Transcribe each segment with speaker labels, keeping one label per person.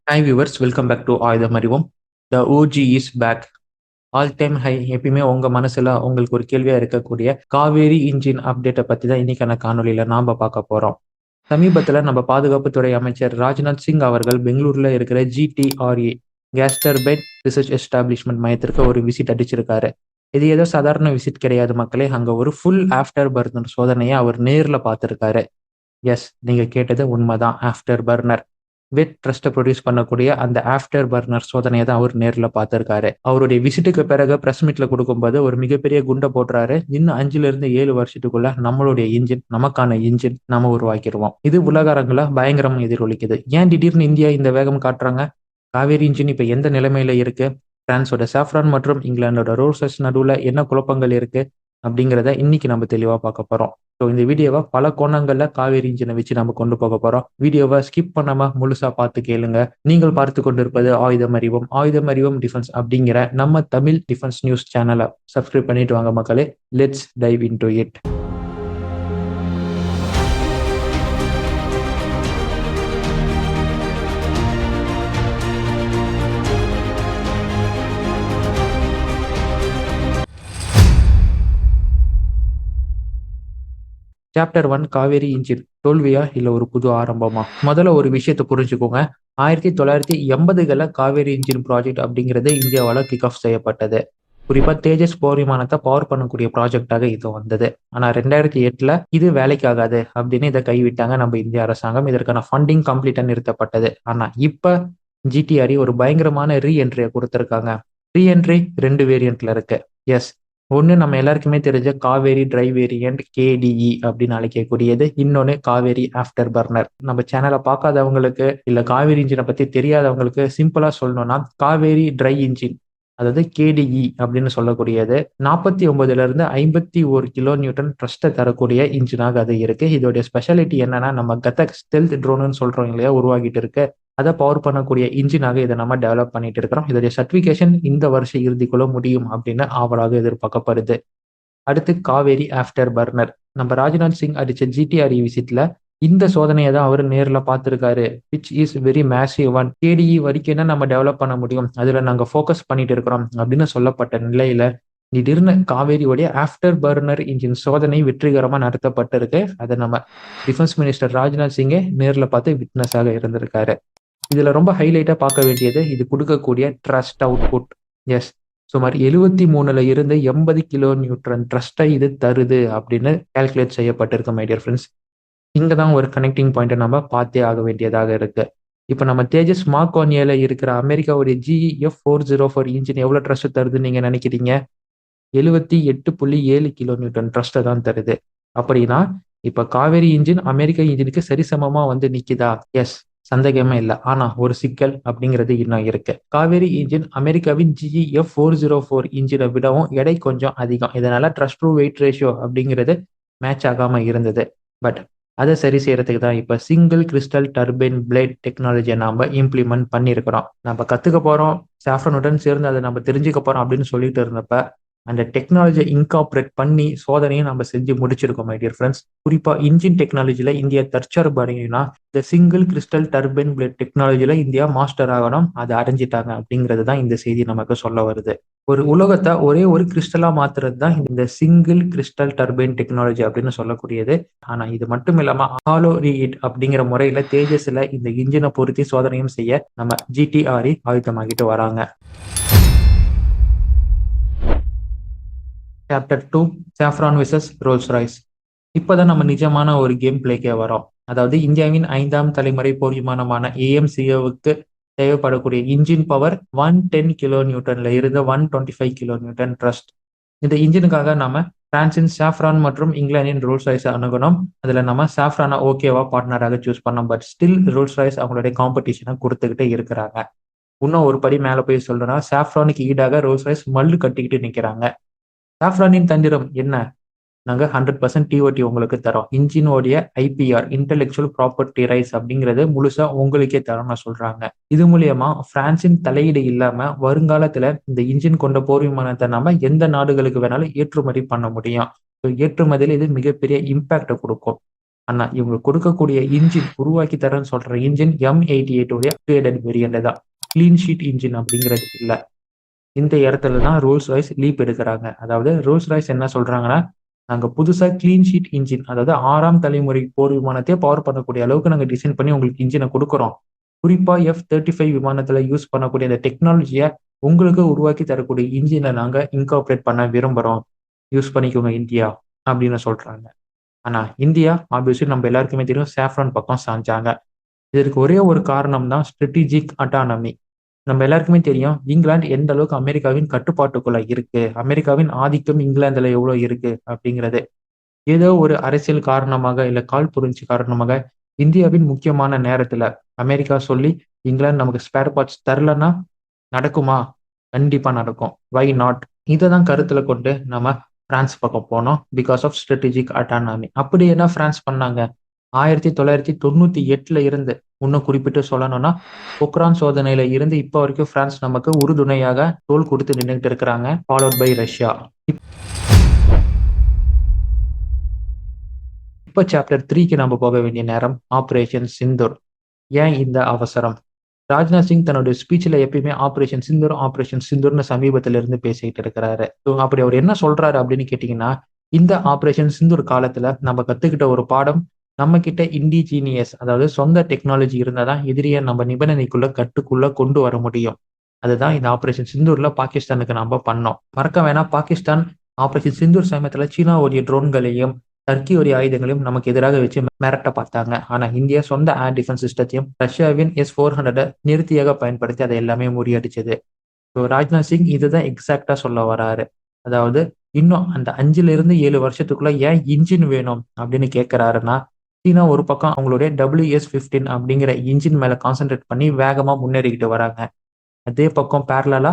Speaker 1: Hi viewers, welcome back to Aayudham Arivom. The OG is back. All time high. எப்பயுமே உங்க மனசுல உங்களுக்கு ஒரு கேள்வியா இருக்கக்கூடிய காவேரி இன்ஜின் அப்டேட்டை பத்தி தான் இன்னைக்கான காணொலியில நாம பார்க்க போறோம். சமீபத்துல நம்ம பாதுகாப்புத்துறை அமைச்சர் ராஜ்நாத் சிங் அவர்கள் பெங்களூர்ல இருக்கிற GTRA gas turbine research establishment மையத்திற்கு ஒரு விசிட் அடிச்சிருக்காரு. இது ஏதோ சாதாரண விசிட் கிடையாது மக்களே. அங்க ஒரு ஃபுல் ஆஃப்டர் பர்னர் சோதனையை அவர் நேர்ல பார்த்திருக்காரு. எஸ், நீங்க கேட்டது உண்மைதான். ஆஃப்டர் பர்னர் வெட் ட்ரஸ்ட்டை ப்ரொடியூஸ் பண்ணக்கூடிய அந்த ஆஃப்டர் பர்னர் சோதனையை தான் அவர் நேரில் பார்த்திருக்காரு. அவருடைய விசிட்டுக்கு பிறகு பிரஸ் மீட்ல கொடுக்கும்போது ஒரு மிகப்பெரிய குண்டை போடுறாரு. இன்னும் 5 ல இருந்து 7 வருஷத்துக்குள்ள நம்மளுடைய இன்ஜின், நமக்கான இன்ஜின் நம்ம உருவாக்கிடுவோம். இது உலக அரங்குல பயங்கரமா எதிரொலிக்குது. ஏன் திடீர்னு இந்தியா இந்த வேகம் காட்டுறாங்க? காவேரி இன்ஜின் இப்ப எந்த நிலைமையில இருக்கு? பிரான்ஸோட சாஃப்ரான் மற்றும் இங்கிலாந்தோட ரோசஸ் நடுவுல என்ன குழப்பங்கள் இருக்கு அப்படிங்கிறத இன்னைக்கு நம்ம தெளிவா பார்க்க போறோம். ஸோ இந்த வீடியோவை பல கோணங்கள்ல காவேரி இன்ஜினை வச்சு நம்ம கொண்டு போக போறோம். வீடியோவை ஸ்கிப் பண்ணாம முழுசா பார்த்து கேளுங்க. நீங்கள் பார்த்து கொண்டிருப்பது ஆயுதம் அறிவோம். ஆயுதம் அறிவோம் டிஃபென்ஸ் அப்படிங்கிற நம்ம தமிழ் டிஃபென்ஸ் நியூஸ் சேனலை சப்ஸ்கிரைப் பண்ணிட்டு வாங்க மக்களே. Let's dive into it. Chapter 1, Kaveri engine தோல்வியா இல்ல ஒரு புது ஆரம்பமா? முதல்ல ஒரு விஷயத்தை புரிஞ்சுக்கோங்க. 1980களில் காவேரி இன்ஜின் ப்ராஜெக்ட் அப்படிங்கிறது இந்தியாவால் கிக் ஆஃப் செய்யப்பட்டது. குறிப்பா தேஜஸ் போர் விமானத்தை பவர் பண்ணக்கூடிய ப்ராஜெக்டாக இது வந்தது. ஆனா 2008ல் இது வேலைக்காகாது அப்படின்னு இதை கைவிட்டாங்க நம்ம இந்திய அரசாங்கம். இதற்கான ஃபண்டிங் கம்ப்ளீட்டா நிறுத்தப்பட்டது. ஆனா இப்ப GTRA ஒரு பயங்கரமான ரீஎன்ட்ரியை கொடுத்திருக்காங்க. ரீஎன்ட்ரி 2 வேரியன்ட்ல இருக்கு. எஸ், ஒன்று நம்ம எல்லாருக்குமே தெரிஞ்ச காவேரி ட்ரை வேரியன்ட் KDE அப்படின்னு அழைக்கக்கூடியது. இன்னொன்று காவேரி ஆஃப்டர் பர்னர். நம்ம சேனலை பார்க்காதவங்களுக்கு இல்ல காவேரி இன்ஜினை பத்தி தெரியாதவங்களுக்கு சிம்பிளா சொல்லணும்னா, காவேரி ட்ரை இன்ஜின் அதாவது KDE அப்படின்னு சொல்லக்கூடியது 49ல இருந்து 51 கிலோ நியூட்டன் ட்ரஸ்ட்டை தரக்கூடிய இன்ஜினாக அது இருக்கு. இதோடைய ஸ்பெஷாலிட்டி என்னன்னா, நம்ம கதக் ஸ்டெல்த் ட்ரோன்னு சொல்றோம் இல்லையா, உருவாகிட்டு இருக்கு. அதை பவர் பண்ணக்கூடிய இன்ஜினாக இதை நம்ம டெவலப் பண்ணிட்டு இருக்கிறோம். இதோடைய சர்டிபிகேஷன் இந்த வருஷ இறுதிக்குள்ள முடியும் அப்படின்னு ஆவலாக எதிர்பார்க்கப்படுது. அடுத்து காவேரி ஆஃப்டர் பர்னர். நம்ம ராஜ்நாத் சிங் அடிச்ச GTRA விசிட்ல இந்த சோதனையை தான் அவர் நேர்ல பார்த்திருக்காரு. Which is very massive one. KDE வரைக்கும் என்ன நம்ம டெவலப் பண்ண முடியும், அதுல நாங்க ஃபோக்கஸ் பண்ணிட்டு இருக்கிறோம் அப்படின்னு சொல்லப்பட்ட நிலையில திடீர்னு காவேரியோடைய ஆஃப்டர் பர்னர் இன்ஜின் சோதனை வெற்றிகரமா நடத்தப்பட்டிருக்கு. அதை நம்ம டிஃபென்ஸ் மினிஸ்டர் ராஜ்நாத் சிங்கே நேர்ல பார்த்து விட்னஸாக இருந்திருக்காரு. இதுல ரொம்ப ஹைலைட்டா பார்க்க வேண்டியது இது கொடுக்கக்கூடிய ட்ரஸ்ட் அவுட்புட். எஸ், சுமார் 73ல இருந்து 80 கிலோ நியூட்ரன் ட்ரஸ்டை இது தருது அப்படின்னு கால்குலேட் செய்யப்பட்டிருக்கு மை டியர் ஃப்ரெண்ட்ஸ். இங்க தான் ஒரு கனெக்டிங் பாயிண்ட்டை நம்ம பார்த்தே ஆக வேண்டியதாக இருக்கு. இப்போ நம்ம தேஜஸ் மார்க் 1A இருக்கிற அமெரிக்காவுடைய GEF404 இன்ஜின் எவ்வளவு ட்ரஸ்ட் தருதுன்னு நீங்க நினைக்கிறீங்க? 78.7 கிலோ நியூட்டன் ட்ரஸ்ட்டை தான் தருது. அப்படின்னா இப்ப காவேரி இன்ஜின் அமெரிக்க இன்ஜினுக்கு சரிசமமா வந்து நிக்குதா? எஸ், சந்தேகமே இல்லை. ஆனா ஒரு சிக்கல் அப்படிங்கிறது இன்னும் இருக்கு. காவேரி இன்ஜின் அமெரிக்காவின் GEF404 இன்ஜினை விடவும் எடை கொஞ்சம் அதிகம். இதனால ட்ரஸ்ட் டு வெயிட் ரேஷியோ அப்படிங்கிறது மேட்ச் ஆகாம இருந்தது. பட் அதை சரி செய்யறதுக்கு தான் இப்ப சிங்கிள் கிறிஸ்டல் டர்பைன் பிளேட் டெக்னாலஜியை நாம இம்ப்ளிமெண்ட் பண்ணியிருக்கிறோம். நம்ம கத்துக்க போறோம், சாஃப்ரனுடன் சேர்ந்து அதை நம்ம தெரிஞ்சுக்க போறோம் அப்படின்னு சொல்லிட்டு இருந்தப்ப அந்த டெக்னாலஜியை இன்கார்பரேட் பண்ணி சோதனையை நம்ம செஞ்சு முடிச்சிருக்கோம் மை டியர் ஃப்ரெண்ட்ஸ். குறிப்பா இன்ஜின் டெக்னாலஜில இந்தியா தற்சார்பு அடையணும்னா இந்த சிங்கிள் கிறிஸ்டல் டர்பைன் பிளேட் டெக்னாலஜில இந்தியா மாஸ்டர் ஆகணும். அதை அடைஞ்சிட்டாங்க அப்படிங்கிறது தான் இந்த செய்தி நமக்கு சொல்ல வருது. ஒரு உலகத்தை ஒரே ஒரு கிறிஸ்டலா மாத்துறது தான் இந்த சிங்கிள் கிறிஸ்டல் டர்பைன் டெக்னாலஜி அப்படின்னு சொல்லக்கூடியது. ஆனா இது மட்டும் இல்லாம ஹாலோ ரீஹீட் அப்படிங்கிற முறையில தேஜஸ்ல இந்த இன்ஜினை பொருத்தி சோதனையும் செய்ய நம்ம GTRA ஆயுதமாகிட்டு வராங்க. Chapter 2, Safran versus Rolls Royce. இப்போதான் நம்ம நிஜமான ஒரு கேம் பிளேக்கே வரோம். அதாவது இந்தியாவின் 5ஆம் தலைமுறை போர் விமானமான AMCOவுக்கு தேவைப்படக்கூடிய இன்ஜின் பவர் 110 கிலோ நியூட்டன்ல இருந்து 125 கிலோ நியூட்டன் ட்ரஸ்ட். இந்த இன்ஜினுக்காக நாம பிரான்சின் சாஃப்ரான் மற்றும் இங்கிலாந்தின் ரோல்ஸ் ராய்ஸ் அணுகணும். அதுல நம்ம சாஃப்ரானை ஓகேவா பார்ட்னராக சூஸ் பண்ணோம். பட் ஸ்டில் ரோல்ஸ் ராய்ஸ் அவங்களுடைய காம்படிஷனை கொடுத்துக்கிட்டே இருக்கிறாங்க. இன்னும் ஒரு படி மேல போய் சொல்றேன்னா, சாஃப்ரானுக்கு ஈடாக ரோல்ஸ் ராய்ஸ் மல்லு கட்டிக்கிட்டு நிக்கிறாங்க. சாஃப்ரானின் தந்திரம் என்ன? நாங்க 100% TOT உங்களுக்கு தரோம். இன்ஜினோடைய IPR இன்டெலெக்சுவல் ப்ராப்பர்ட்டி ரைட்ஸ் அப்படிங்கிறது முழுசா உங்களுக்கே தரோம்னு சொல்றாங்க. இது மூலியமா பிரான்சின் தலையீடு இல்லாம வருங்காலத்துல இந்த இன்ஜின் கொண்ட போர் விமானத்தை நாம எந்த நாடுகளுக்கு வேணாலும் ஏற்றுமதி பண்ண முடியும். ஏற்றுமதியில் இது மிகப்பெரிய இம்பாக்டை கொடுக்கும். ஆனா இவங்க கொடுக்கக்கூடிய இன்ஜின் உருவாக்கி தரேன்னு சொல்ற இன்ஜின் M88 உடைய அப்கிரேடட் வேரியன்ட் தான். கிளீன் ஷீட் இன்ஜின் அப்படிங்கிறது இல்ல. இந்த இடத்துல தான் ரோல்ஸ் ராய்ஸ் லீப் எடுக்கிறாங்க. அதாவது ரோல்ஸ் ராய்ஸ் என்ன சொல்றாங்கன்னா, நாங்க புதுசா கிளீன் ஷீட் இன்ஜின், அதாவது 6ஆம் தலைமுறை போர் விமானத்தையே பவர் பண்ணக்கூடிய அளவுக்கு நாங்க டிசைன் பண்ணி உங்களுக்கு இன்ஜினை கொடுக்குறோம். குறிப்பா F-35 விமானத்துல யூஸ் பண்ணக்கூடிய இந்த டெக்னாலஜியை உங்களுக்கு உருவாக்கி தரக்கூடிய இன்ஜினை நாங்க இன்கார்பரேட் பண்ண விரும்புறோம். யூஸ் பண்ணிக்கோங்க இந்தியா அப்படின்னு சொல்றாங்க. ஆனா இந்தியா ஆப்வியஸ்லி நம்ம எல்லாருக்குமே தெரியும் சாஃப்ரான் பக்கம் சாஞ்சாங்க. இதற்கு ஒரே ஒரு காரணம் தான் ஸ்ட்ராட்டஜிக் அட்டானமி. நம்ம எல்லாருக்குமே தெரியும் இங்கிலாந்து எந்த அளவுக்கு அமெரிக்காவின் கட்டுப்பாட்டுக்குள்ள இருக்கு, அமெரிக்காவின் ஆதிக்கம் இங்கிலாந்துல எவ்வளவு இருக்கு அப்படிங்கிறது. ஏதோ ஒரு அரசியல் காரணமாக இல்ல கால் புரிஞ்சு காரணமாக இந்தியாவின் முக்கியமான நேரத்துல அமெரிக்கா சொல்லி இங்கிலாந்து நமக்கு ஸ்பேர் பார்ட்ஸ் தரலன்னா நடக்குமா? கண்டிப்பா நடக்கும். Why not? இதை தான் கருத்துல கொண்டு நம்ம பிரான்ஸ் பக்கம் போனோம். Because of strategic autonomy. அப்படி என்ன பிரான்ஸ் பண்ணாங்க? 1998ல இருந்து இன்னும் குறிப்பிட்டு சொல்லணும்னா பொக்ரான் சோதனையில இருந்து இப்ப வரைக்கும் பிரான்ஸ் நமக்கு உறுதுணையாக தோள் கொடுத்து நின்றுட்டு இருக்கிறாங்க. Followed by Russia. இப்ப சாப்டர் 3க்கு நம்ம போக வேண்டிய நேரம். ஆபரேஷன் சிந்தூர். ஏன் இந்த அவசரம்? ராஜ்நாத் சிங் தன்னுடைய ஸ்பீச்ல எப்பயுமே ஆபரேஷன் சிந்தூர் ஆபரேஷன் சிந்தூர்னு சமீபத்தில இருந்து பேசிக்கிட்டு இருக்கிறாரு. அப்படி அவர் என்ன சொல்றாரு அப்படின்னு கேட்டீங்கன்னா, இந்த ஆபரேஷன் சிந்தூர் காலத்துல நம்ம கத்துக்கிட்ட ஒரு பாடம், நம்ம கிட்ட இண்டிஜீனியஸ் அதாவது சொந்த டெக்னாலஜி இருந்தாதான் எதிரியை நம்ம நிபந்தனைக்குள்ள கட்டுக்குள்ள கொண்டு வர முடியும். அதுதான் இந்த ஆபரேஷன் சிந்தூர்ல பாகிஸ்தானுக்கு நாம பண்ணோம். மறக்க வேணாம், பாகிஸ்தான் ஆபரேஷன் சிந்தூர் சமயத்துல சீனாவுடைய ட்ரோன்களையும் டர்க்கியோடைய ஆயுதங்களையும் நமக்கு எதிராக வச்சு மிரட்ட பார்த்தாங்க. ஆனா இந்தியா சொந்த ஏர் டிஃபென்ஸ் சிஸ்டத்தையும் ரஷ்யாவின் S-400 நிறுத்தியாக பயன்படுத்தி அதை எல்லாமே முறியடிச்சது. ஸோ ராஜ்நாத் சிங் இதுதான் எக்ஸாக்டா சொல்ல வராரு. அதாவது இன்னும் அந்த 5 to 7 வருஷத்துக்குள்ள ஏன் இன்ஜின் வேணும் அப்படின்னு கேட்கிறாருன்னா, சீனா ஒரு பக்கம் அவங்களுடைய WS-15 அப்படிங்கிற இன்ஜின் மேல கான்சென்ட்ரேட் பண்ணி வேகமா முன்னேறிக்கிட்டு வராங்க. அதே பக்கம் பேரலா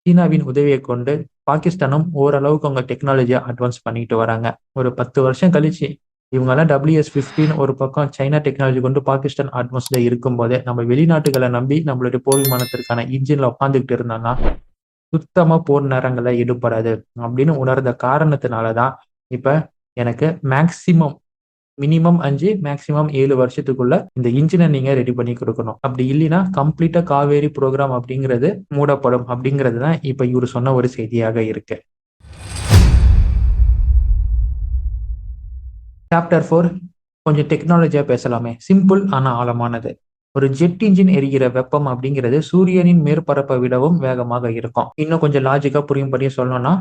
Speaker 1: சீனாவின் உதவியை கொண்டு பாகிஸ்தானும் ஓரளவுக்கு அவங்க டெக்னாலஜியை அட்வான்ஸ் பண்ணிட்டு வராங்க. ஒரு 10 வருஷம் கழிச்சு இவங்கெல்லாம் WS-15 ஒரு பக்கம் சைனா டெக்னாலஜி கொண்டு பாகிஸ்தான் அட்வான்ஸ்ல இருக்கும் போதே நம்ம வெளிநாட்டுகளை நம்பி நம்மளுடைய போர் விமானத்திற்கான இன்ஜின்ல உட்காந்துக்கிட்டு இருந்தாங்கன்னா சுத்தமா போர் நேரங்களை ஈடுபடாது அப்படின்னு உணர்ந்த காரணத்தினாலதான் இப்ப எனக்கு மினிமம் 5 மேக்சிமம் 7 வருஷத்துக்குள்ள இந்த இன்ஜினை நீங்க ரெடி பண்ணி கொடுக்கணும். அப்படி இல்லைன்னா கம்ப்ளீட்டா காவேரி ப்ரோக்ராம் அப்படிங்கிறது மூடப்படும் அப்படிங்கிறது தான் இப்ப இவரு சொன்ன ஒரு செய்தியாக இருக்கு. சாப்டர் 4 கொஞ்சம் டெக்னாலஜியா பேசலாமே. சிம்பிள் ஆனா ஆழமானது. ஒரு ஜெட் இன்ஜின் எரிகிற வெப்பம் அப்படிங்கிறது சூரியனின் மேற்பரப்பை விடவும் வேகமாக இருக்கும். இன்னும் கொஞ்சம் லாஜிக்கா புரியும்படியே சொல்லணும்னா,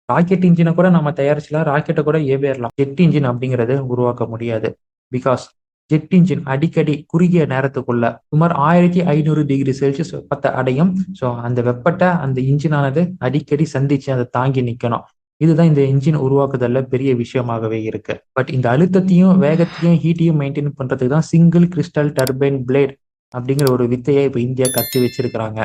Speaker 1: ராக்கெட் இன்ஜினை கூட நம்ம தயாரிச்சலாம், ராக்கெட்டை கூட ஏவேறலாம். ஜெட் இன்ஜின் அப்படிங்கிறது உருவாக்க முடியாது. பிகாஸ் ஜெட் இன்ஜின் அடிக்கடி குறுகிய நேரத்துக்குள்ள சுமார் 1500 °C வெப்பத்தை அடையும். ஸோ அந்த வெப்பத்தை அந்த இன்ஜினானது அடிக்கடி சந்திச்சு அதை தாங்கி நிற்கணும். இதுதான் இந்த இன்ஜின் உருவாக்குதல்ல பெரிய விஷயமாகவே இருக்கு. பட் இந்த அழுத்தத்தையும் வேகத்தையும் ஹீட்டையும் மெயின்டைன் பண்றதுக்கு தான் சிங்கிள் கிறிஸ்டல் டர்பைன் பிளேட் அப்படிங்கிற ஒரு வித்தையை இப்ப இந்தியா கத்து வச்சிருக்கிறாங்க.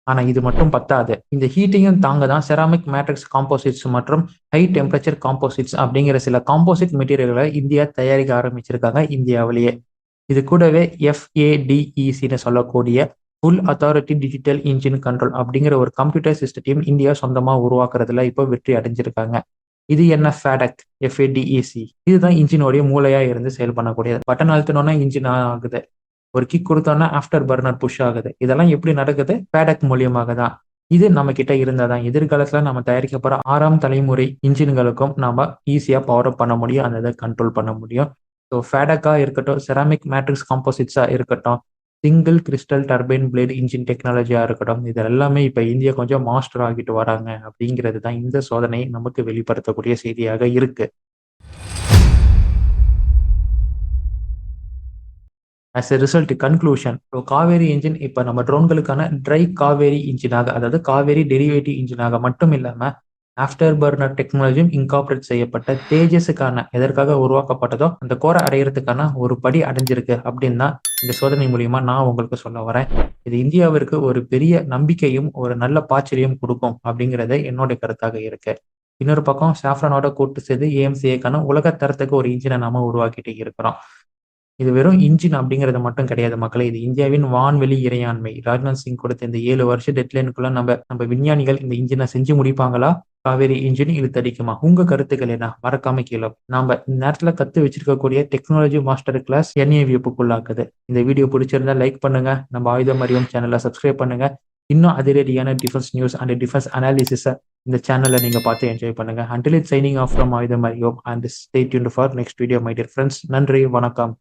Speaker 1: ஆனா இது மட்டும் பத்தாது. இந்த ஹீட்டையும் தாங்க தான் செராமிக் மேட்ரிக்ஸ் காம்போசிட்ஸ் மற்றும் ஹை டெம்பரேச்சர் காம்போசிட்ஸ் அப்படிங்கிற சில காம்போசிட் மெட்டீரியல்களை இந்தியா தயாரிக்க ஆரம்பிச்சிருக்காங்க இந்தியாவிலேயே. இது கூடவே FADECன்னு சொல்லக்கூடிய full authority digital engine control அப்படிங்கிற ஒரு கம்ப்யூட்டர் சிஸ்டத்தையும் இந்தியா சொந்தமா உருவாக்குறதுல இப்போ வெற்றி அடைஞ்சிருக்காங்க. இது என்ன FADEC? இதுதான் இன்ஜினோடைய மூளையா இருந்து செயல் பண்ணக்கூடியது. பட்டன் அழுத்தினோன்னா இன்ஜின் ஆகுது, ஒரு கிக் கொடுத்தோன்னா ஆஃப்டர் பர்னர் புஷ் ஆகுது. இதெல்லாம் எப்படி நடக்குது? ஃபேடக் மூலியமாக தான். இது நம்ம கிட்ட இருந்தாதான் எதிர்காலத்துல நம்ம தயாரிக்க போற 6ஆம் தலைமுறை இன்ஜின்களுக்கும் நாம ஈஸியா பவர் அப் பண்ண முடியும், அந்த இதை கண்ட்ரோல் பண்ண முடியும். ஸோ ஃபேடக்கா இருக்கட்டும், செராமிக் மேட்ரிக்ஸ் காம்போசிட்ஸா இருக்கட்டும், single crystal turbine blade engine டெக்னாலஜியா இருக்கட்டும், இது எல்லாமே இப்ப இந்தியா கொஞ்சம் மாஸ்டர் ஆகிட்டு வராங்க அப்படிங்கிறது தான் இந்த சோதனை நமக்கு வெளிப்படுத்தக்கூடிய செய்தியாக இருக்கு. As a result conclusion, Kaveri engine இப்ப நம்ம ட்ரோன்களுக்கான ட்ரை காவேரி இன்ஜினாக, அதாவது காவேரி டெரிவேட்டிவ் இன்ஜினாக மட்டும் இல்லாம ஆஃப்டர் பர்னர் டெக்னாலஜியும் இன்கார்பரேட் செய்யப்பட்ட தேஜஸுக்கான எதற்காக உருவாக்கப்பட்டதோ அந்த கோரை அடையிறதுக்கான ஒரு படி அடைஞ்சிருக்கு அப்படின்னு தான் இந்த சோதனை மூலியமா நான் உங்களுக்கு சொல்ல வரேன். இது இந்தியாவிற்கு ஒரு பெரிய நம்பிக்கையும் ஒரு நல்ல பாய்ச்சலையும் கொடுக்கும் அப்படிங்கிறது என்னோட கருத்தாக இருக்கு. இன்னொரு பக்கம் சாஃப்ரானோட கூட்டு சேர்ந்து AMCAக்கான உலக தரத்துக்கு ஒரு இன்ஜினை நாம உருவாக்கிட்டு இருக்கிறோம். இது வெறும் இன்ஜின் அப்படிங்கிறது மட்டும் கிடையாது மக்களே. இது இந்தியாவின் வான்வெளி இறையாண்மை. ராஜ்நாத் சிங் கொடுத்த இந்த 7 வருஷ டெட்லைனுக்குள்ள நம்ம விஞ்ஞானிகள் இந்த இன்ஜினை செஞ்சு முடிப்பாங்களா? காவேரி இன்ஜின் இழுத்தடிக்குமா? உங்க கருத்துக்கள் என்ன? மறக்காம கீழே. நாம இந்த நேரத்துல கத்து வச்சிருக்கக்கூடிய டெக்னாலஜி மாஸ்டர் கிளாஸ் என்னைய வியப்புக்குள்ளாக்குது. இந்த வீடியோ பிடிச்சிருந்தா லைக் பண்ணுங்க. நம்ம ஆயுதம் அறிவோம் சேனலை சப்ஸ்கிரைப் பண்ணுங்க. இன்னும் அதிரடியான defence news and defence analysis இந்த சேனல்ல நீங்க பார்த்து என்ஜாய் பண்ணுங்க. Until it's signing off from ஆயுதம் அறிவோம் and stay tuned for next video my dear friends. நன்றி, வணக்கம்.